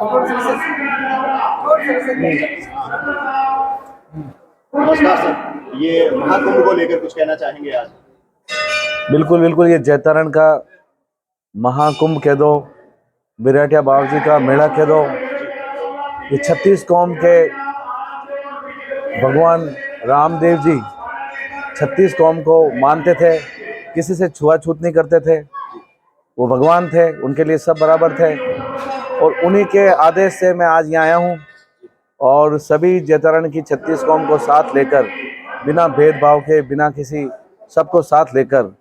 नमस्कार सर, ये महाकुंभ को लेकर कुछ कहना चाहेंगे आज? बिल्कुल बिल्कुल, ये जैतारण का महाकुंभ कह दो, बिराटिया बावर्ची का मेला कह दो, ये 36 कौम के भगवान रामदेव जी 36 कौम को मानते थे, किसी से छुआछूत नहीं करते थे। वो भगवान थे, उनके लिए सब बराबर थे। और उन्हीं के आदेश से मैं आज यहाँ आया हूँ और सभी जैतारण की 36 कौम को साथ लेकर, बिना भेदभाव के, बिना किसी, सबको साथ लेकर,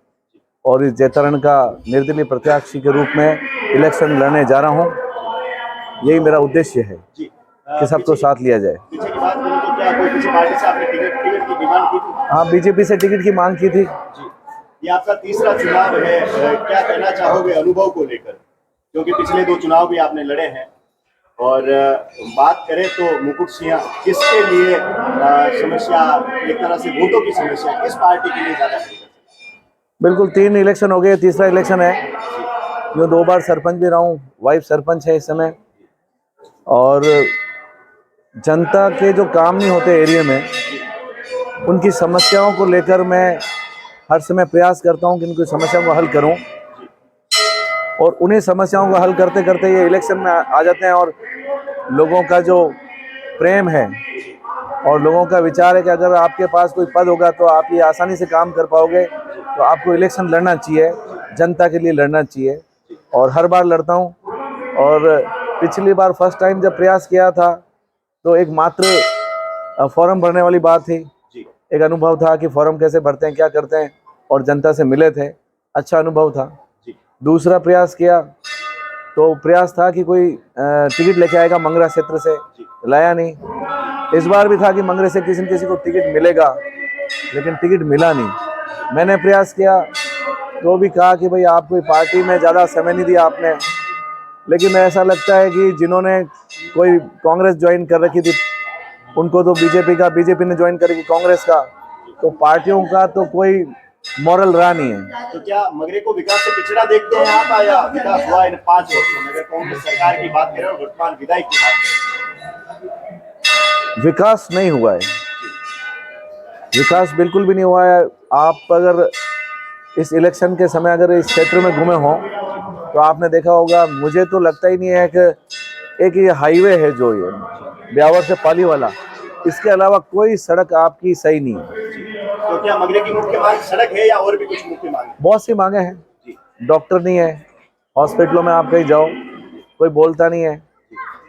और इस जैतारण का निर्दलीय प्रत्याशी के रूप में इलेक्शन लड़ने जा रहा हूँ। यही मेरा उद्देश्य है कि सबको साथ लिया जाए। पीछे की बात करूं तो क्या कोई किसी पार्टी से आपने टिकट की डिमांड की थी? हाँ, बीजेपी से टिकट की मांग की थी। जी, ये आपका तीसरा चुनाव है, क्या कहना चाहोगे अनुभव को लेकर? क्योंकि पिछले 2 चुनाव भी आपने लड़े हैं। और बात करें तो मुकुट सिंह किसके लिए समस्या, एक तरह से वोटों की समस्या, किस पार्टी के लिए ज्यादा है? बिल्कुल, 3 इलेक्शन हो गए, तीसरा इलेक्शन है। जो 2 बार सरपंच भी रहा हूँ, वाइफ सरपंच है इस समय। और जनता के जो काम नहीं होते एरिया में, उनकी समस्याओं को लेकर मैं हर समय प्रयास करता हूँ कि उनकी समस्याओं को हल करूँ। और उन्हीं समस्याओं को हल करते करते ये इलेक्शन में आ जाते हैं। और लोगों का जो प्रेम है और लोगों का विचार है कि अगर आपके पास कोई पद होगा तो आप ये आसानी से काम कर पाओगे, तो आपको इलेक्शन लड़ना चाहिए, जनता के लिए लड़ना चाहिए। और हर बार लड़ता हूँ। और पिछली बार फर्स्ट टाइम जब प्रयास किया था तो एक मात्र फॉर्म भरने वाली बात थी। एक अनुभव था कि फॉर्म कैसे भरते हैं, क्या करते हैं, और जनता से मिले थे, अच्छा अनुभव था। दूसरा प्रयास किया तो प्रयास था कि कोई टिकट लेके आएगा मंगरा क्षेत्र से, लाया नहीं। इस बार भी था कि मंगरे से किसी न किसी को टिकट मिलेगा, लेकिन टिकट मिला नहीं। मैंने प्रयास किया तो भी कहा कि भाई आप कोई पार्टी में ज़्यादा समय नहीं दिया आपने। लेकिन ऐसा लगता है कि जिन्होंने कोई कांग्रेस ज्वाइन कर रखी थी उनको तो बीजेपी ने ज्वाइन कर रखी कांग्रेस का, तो पार्टियों का तो कोई मॉरल रहा नहीं है। तो क्या मगरे को विकास से पिछड़ा देखते हैं आप, या विकास हुआ इन 5 वर्षों में? अगर कांग्रेस सरकार की बात करें और वर्तमान विधायक की बात करें, विकास नहीं हुआ है, विकास बिल्कुल भी नहीं हुआ है। आप अगर इस इलेक्शन के समय अगर इस क्षेत्र में घूमे हों तो आपने देखा होगा, मुझे तो लगता ही नहीं है कि एक ये हाईवे है जो ये ब्यावर से पाली वाला, इसके अलावा कोई सड़क आपकी सही नहीं है। तो क्या मगरे की मुख्य मांग सड़क है या और भी कुछ मुख्य मांग है? बहुत सी मांगे हैं। डॉक्टर नहीं है, हॉस्पिटलों में आप कहीं जाओ कोई बोलता नहीं है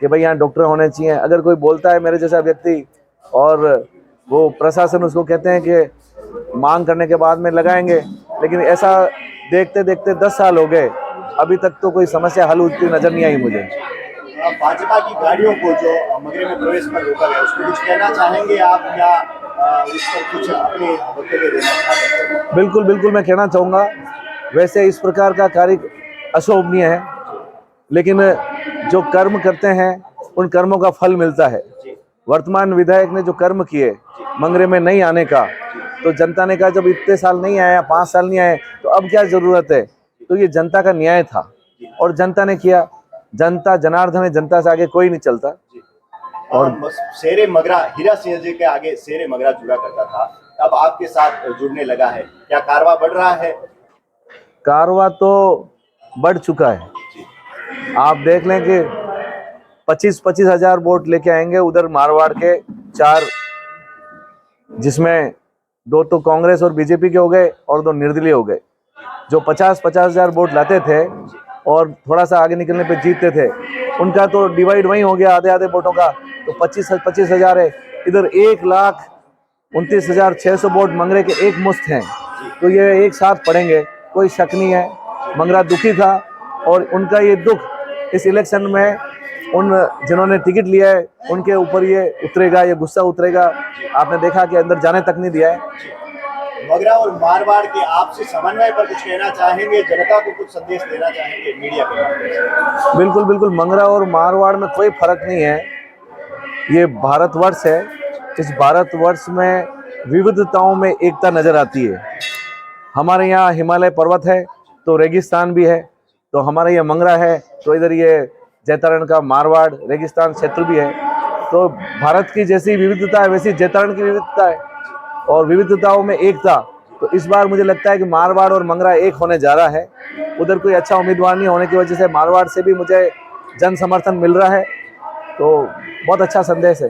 कि भाई यहाँ डॉक्टर होने चाहिए। अगर कोई बोलता है मेरे जैसा व्यक्ति, और वो प्रशासन उसको कहते हैं कि मांग करने के बाद में लगाएंगे, लेकिन ऐसा देखते देखते 10 साल हो गए, अभी तक तो कोई समस्या हल होती नजर नहीं आई मुझे। भाजपा की गाड़ियों को जो मगरे में प्रवेश पर रोका गया, उसको कुछ कहना चाहेंगे आप, या उस पर कुछ अपने वक्तव्य देना चाहते हैं? बिल्कुल बिल्कुल, मैं कहना चाहूँगा। वैसे इस प्रकार का कार्य अशोभनीय है, लेकिन जो कर्म करते हैं उन कर्मों का फल मिलता है। वर्तमान विधायक ने जो कर्म किए मंगरे में नहीं आने का, तो जनता ने कहा जब इतने साल नहीं आया, 5 साल नहीं आए, तो अब क्या जरूरत है। तो ये जनता का न्याय था और जनता ने किया। जनता जनार्दन है, जनता से आगे कोई नहीं चलता। और शेरे मगरा, हीरा सिंह जी के आगे शेरे मगरा जुड़ा करता था, अब आपके साथ जुड़ने लगा है, क्या कारवा बढ़ रहा है? कारवा तो बढ़ चुका है। आप देख लें कि 25-25 हजार वोट लेके आएंगे उधर मारवाड़ के 4, जिसमें 2 तो कांग्रेस और बीजेपी के हो गए और 2 निर्दलीय हो गए। जो 50-50 हजार वोट लाते थे और थोड़ा सा आगे निकलने पे जीतते थे, उनका तो डिवाइड वहीं हो गया, आधे आधे वोटों का। तो 25 हजार है, इधर 1,29,600 वोट मंगरे के एक मुश्त हैं, तो ये एक साथ पड़ेंगे, कोई शक नहीं है। मंगरा दुखी था और उनका ये दुख इस इलेक्शन में उन जिन्होंने टिकट लिया है उनके ऊपर ये उतरेगा, ये गुस्सा उतरेगा। आपने देखा कि अंदर जाने तक नहीं दिया है। मगरा और मारवाड़ के आपसी समन्वय पर कुछ कहना चाहेंगे, जनता को कुछ संदेश देना चाहेंगे मीडिया के माध्यम से? बिल्कुल बिल्कुल, मंगरा और मारवाड़ में कोई फर्क नहीं है। ये भारतवर्ष है, इस भारतवर्ष में विविधताओं में एकता नजर आती है। हमारे यहाँ हिमालय पर्वत है तो रेगिस्तान भी है, तो हमारा ये मंगरा है तो इधर ये जैतारण का मारवाड़ रेगिस्तान क्षेत्र भी है। तो भारत की जैसी विविधता है वैसी जैतारण की विविधता है और विविधताओं में एकता। तो इस बार मुझे लगता है कि मारवाड़ और मंगरा एक होने जा रहा है। उधर कोई अच्छा उम्मीदवार नहीं होने की वजह से मारवाड़ से भी मुझे जन समर्थन मिल रहा है, तो बहुत अच्छा संदेश है।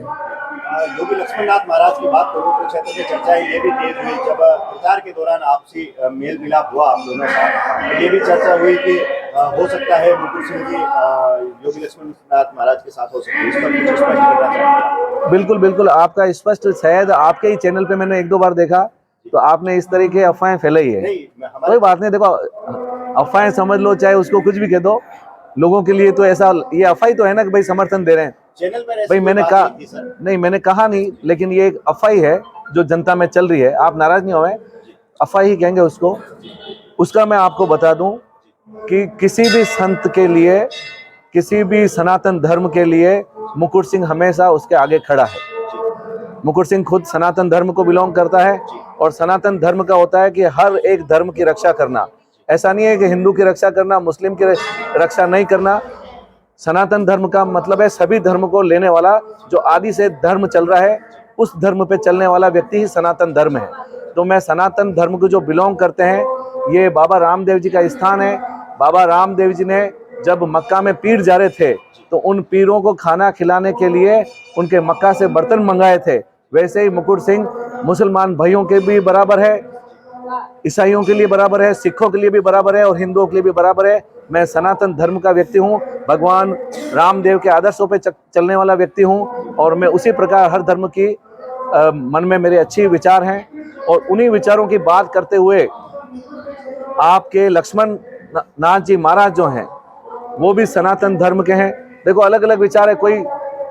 योगी लक्ष्मणनाथ महाराज की बात करूँ तो क्षेत्र में चर्चाएं ये भी तेज हुई जब प्रचार के दौरान आपसी मेल मिलाप हुआ आप दोनों का, तो ये भी चर्चा हुई कि हो सकता है मुकुट सिंह जी योगी लक्ष्मणनाथ महाराज के साथ हो सकते हैं। इस पर कुछ स्पष्ट करना चाहेंगे? बिल्कुल बिल्कुल, आपका स्पष्ट शायद आपके ही चैनल पे मैंने 1-2 बार देखा, तो आपने इस तरह की अफवाहें फैलाई है। कोई बात नहीं, देखो अफवाहें समझ लो, चाहे उसको कुछ भी कह दो, लोगों के लिए तो ऐसा ये अफवाही तो है ना कि भाई समर्थन दे रहे हैं। चैनल पर भाई मैंने कहा नहीं, मैंने कहा नहीं, लेकिन ये एक अफवाही है जो जनता में चल रही है। आप नाराज नहीं होए, अफवाही कहेंगे उसको। उसका मैं आपको बता दूं कि किसी भी संत के लिए, किसी भी सनातन धर्म के लिए मुकुट सिंह हमेशा उसके आगे खड़ा है। मुकुट सिंह खुद सनातन धर्म को बिलोंग करता है और सनातन धर्म का होता है कि हर एक धर्म की रक्षा करना। ऐसा नहीं है कि हिंदू की रक्षा करना, मुस्लिम की रक्षा नहीं करना। सनातन धर्म का मतलब है सभी धर्म को लेने वाला, जो आदि से धर्म चल रहा है उस धर्म पे चलने वाला व्यक्ति ही सनातन धर्म है। तो मैं सनातन धर्म को जो बिलोंग करते हैं, ये बाबा रामदेव जी का स्थान है। बाबा रामदेव जी ने जब मक्का में पीर जा रहे थे तो उन पीरों को खाना खिलाने के लिए उनके मक्का से बर्तन मंगाए थे। वैसे ही मुकुट सिंह मुसलमान भाइयों के भी बराबर है, ईसाइयों के लिए बराबर है, सिखों के लिए भी बराबर है और हिंदुओं के लिए भी बराबर है। मैं सनातन धर्म का व्यक्ति हूँ, भगवान रामदेव के आदर्शों पे चलने वाला व्यक्ति हूँ और मैं उसी प्रकार हर धर्म की मन में मेरे अच्छे विचार हैं और उन्हीं विचारों की बात करते हुए आपके लक्ष्मण नाथ जी महाराज जो हैं वो भी सनातन धर्म के हैं। देखो अलग अलग विचार है, कोई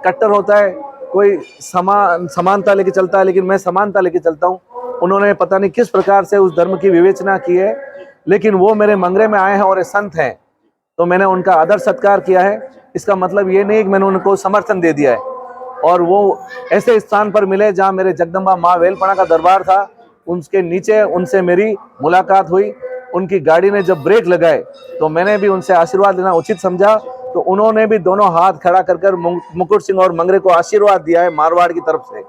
कट्टर होता है, कोई समानता लेके चलता है, लेकिन मैं समानता लेके चलता हूँ। उन्होंने पता नहीं किस प्रकार से उस धर्म की विवेचना की है, लेकिन वो मेरे मंगरे में आए हैं और संत हैं, तो मैंने उनका आदर सत्कार किया है। इसका मतलब ये नहीं कि मैंने उनको समर्थन दे दिया है। और वो ऐसे स्थान पर मिले जहाँ मेरे जगदम्बा माँ वेलपणा का दरबार था, उसके नीचे उनसे मेरी मुलाकात हुई। उनकी गाड़ी ने जब ब्रेक लगाए तो मैंने भी उनसे आशीर्वाद लेना उचित समझा, तो उन्होंने भी दोनों हाथ खड़ा कर कर मुकुट सिंह और मंगरे को आशीर्वाद दिया है मारवाड़ की तरफ से।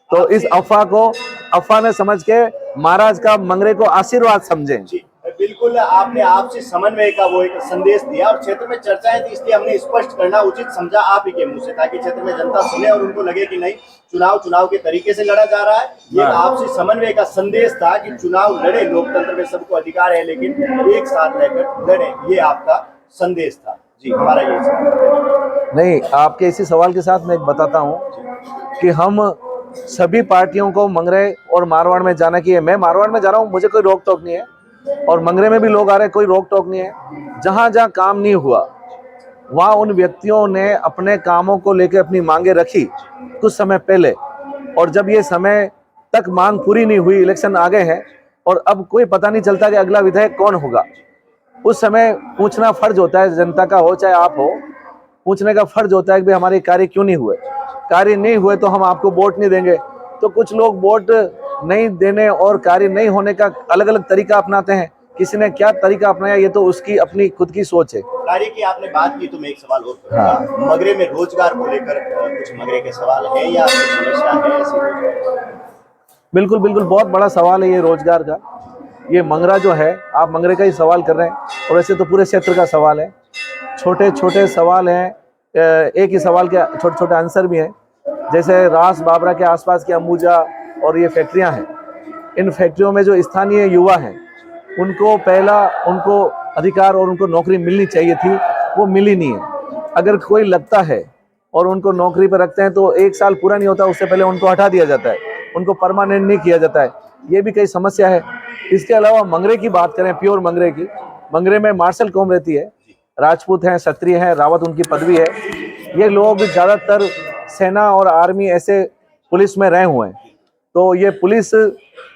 तो इस अफवाह ने समझ के महाराज का मंगरे को आशीर्वाद समझें। बिल्कुल, आपने आपसी समन्वय का वो एक संदेश दिया और क्षेत्र में चर्चाएं थी, इसलिए हमने स्पष्ट करना उचित समझा आप ही के मुंह से, ताकि क्षेत्र में जनता सुने और उनको लगे कि नहीं, चुनाव के तरीके से लड़ा जा रहा है। ये आपसी समन्वय का संदेश था कि चुनाव लड़े, लोकतंत्र में सबको अधिकार है, लेकिन एक साथ रहकर लड़े, ये आपका संदेश था। जी, हमारा यही सवाल नहीं, आपके इसी सवाल के साथ मैं एक बताता हूँ कि हम सभी पार्टियों को मंगरे और मारवाड़ में जाना की है। मैं मारवाड़ में जा रहा हूँ, मुझे कोई रोक टोक नहीं है, और मंगरे में भी लोग आ रहे हैं, कोई रोक टोक नहीं है। जहाँ जहाँ काम नहीं हुआ वहाँ उन व्यक्तियों ने अपने कामों को लेकर अपनी मांगे रखी कुछ समय पहले, और जब ये समय तक मांग पूरी नहीं हुई, इलेक्शन आ गए हैं और अब कोई पता नहीं चलता कि अगला विधायक कौन होगा। उस समय पूछना फर्ज होता है, जनता का हो चाहे आप हो, पूछने का फर्ज होता है कि भाई हमारे कार्य क्यों नहीं हुए। कार्य नहीं हुए तो हम आपको वोट नहीं देंगे। तो कुछ लोग वोट नहीं देने और कार्य नहीं होने का अलग अलग तरीका अपनाते हैं। किसी ने क्या तरीका अपनाया ये तो उसकी अपनी खुद की सोच है। कार्य की आपने बात की तो मैं एक सवाल और करूंगा। मगरे में रोजगार को लेकर कुछ मगरे के सवाल है या समस्या है ऐसी? बिल्कुल बिल्कुल, बहुत बड़ा सवाल है ये रोजगार का। ये मंगरा जो है, आप मंगरे का ही सवाल कर रहे हैं और ऐसे तो पूरे क्षेत्र का सवाल है। छोटे छोटे सवाल हैं, एक ही सवाल के छोटे छोटे आंसर भी हैं। जैसे रास बाबरा के आसपास की अंबुजा और ये फैक्ट्रियां हैं, इन फैक्ट्रियों में जो स्थानीय युवा हैं उनको पहला उनको अधिकार और उनको नौकरी मिलनी चाहिए थी, वो मिली नहीं है। अगर कोई लगता है और उनको नौकरी पर रखते हैं तो 1 साल पूरा नहीं होता उससे पहले उनको हटा दिया जाता है, उनको परमानेंट नहीं किया जाता है। ये भी कई समस्या है। इसके अलावा मंगरे की बात करें, प्योर मंगरे की, मंगरे में मार्शल कौम रहती है, राजपूत हैं, क्षत्रिय हैं, रावत उनकी पदवी है। ये लोग ज़्यादातर सेना और आर्मी ऐसे पुलिस में रहे हुए हैं। तो ये पुलिस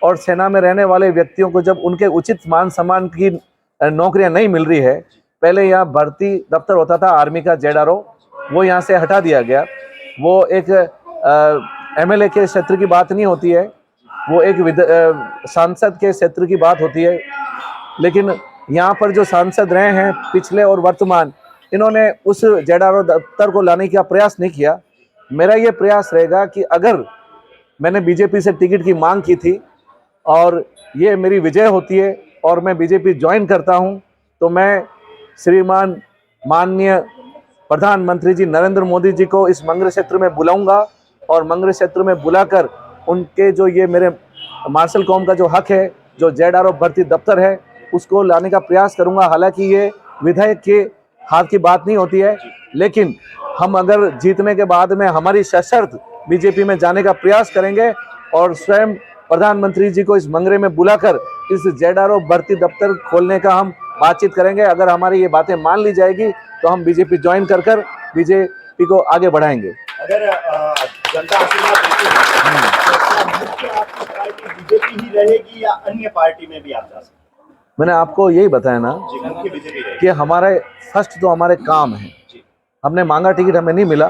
और सेना में रहने वाले व्यक्तियों को जब उनके उचित मान सम्मान की नौकरियां नहीं मिल रही है, पहले यहाँ भर्ती दफ्तर होता था आर्मी का JRO, वो यहाँ से हटा दिया गया। वो एक MLA के क्षेत्र की बात नहीं होती है, वो एक सांसद के क्षेत्र की बात होती है। लेकिन यहाँ पर जो सांसद रहे हैं पिछले और वर्तमान, इन्होंने उस जेडआरओ दफ्तर को लाने का प्रयास नहीं किया। मेरा ये प्रयास रहेगा कि अगर मैंने बीजेपी से टिकट की मांग की थी और ये मेरी विजय होती है और मैं बीजेपी ज्वाइन करता हूं, तो मैं श्रीमान माननीय प्रधानमंत्री जी नरेंद्र मोदी जी को इस मंगल क्षेत्र में बुलाऊंगा और मंगल क्षेत्र में बुलाकर उनके जो ये मेरे मार्शल कौम का जो हक है, जो जेडआरओ भर्ती दफ्तर है, उसको लाने का प्रयास करूंगा। हालांकि ये विधायक के हाथ की बात नहीं होती है, लेकिन हम अगर जीतने के बाद में हमारी सशर्त बीजेपी में जाने का प्रयास करेंगे और स्वयं प्रधानमंत्री जी को इस मंगरे में बुलाकर इस जेडआरओ भर्ती दफ्तर खोलने का हम बातचीत करेंगे। अगर हमारी ये बातें मान ली जाएगी तो हम बीजेपी ज्वाइन कर बीजेपी को आगे बढ़ाएंगे। अगर जनता आशीर्वाद देती है तो क्या आपकी पार्टी बीजेपी ही रहेगी या अन्य पार्टी में भी आप जा सकते हैं? मैंने आपको यही बताया ना मुख्य बीजेपी रहेगी कि हमारे फर्स्ट तो हमारे काम है। हमने मांगा टिकट, हमें नहीं मिला।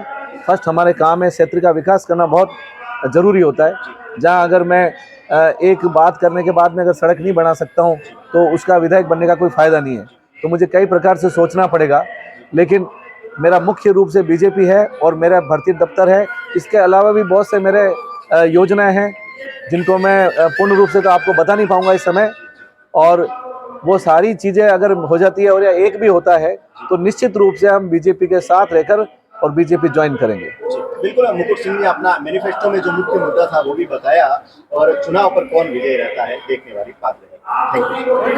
फर्स्ट हमारे काम है, क्षेत्र का विकास करना बहुत ज़रूरी होता है। जहां अगर मैं एक बात करने के बाद में अगर सड़क नहीं बना सकता हूं तो उसका विधायक बनने का कोई फ़ायदा नहीं है। तो मुझे कई प्रकार से सोचना पड़ेगा, लेकिन मेरा मुख्य रूप से बीजेपी है और मेरा भर्ती दफ्तर है। इसके अलावा भी बहुत से मेरे योजनाएं हैं जिनको मैं पूर्ण रूप से तो आपको बता नहीं पाऊंगा इस समय, और वो सारी चीज़ें अगर हो जाती है और या एक भी होता है तो निश्चित रूप से हम बीजेपी के साथ रहकर और बीजेपी ज्वाइन करेंगे। बिल्कुल, मुकुट सिंह ने अपना मैनिफेस्टो में जो मुख्य मुद्दा था वो भी बताया और चुनाव पर कौन विजय रहता है देखने वाली बात रहेगी। Thank you.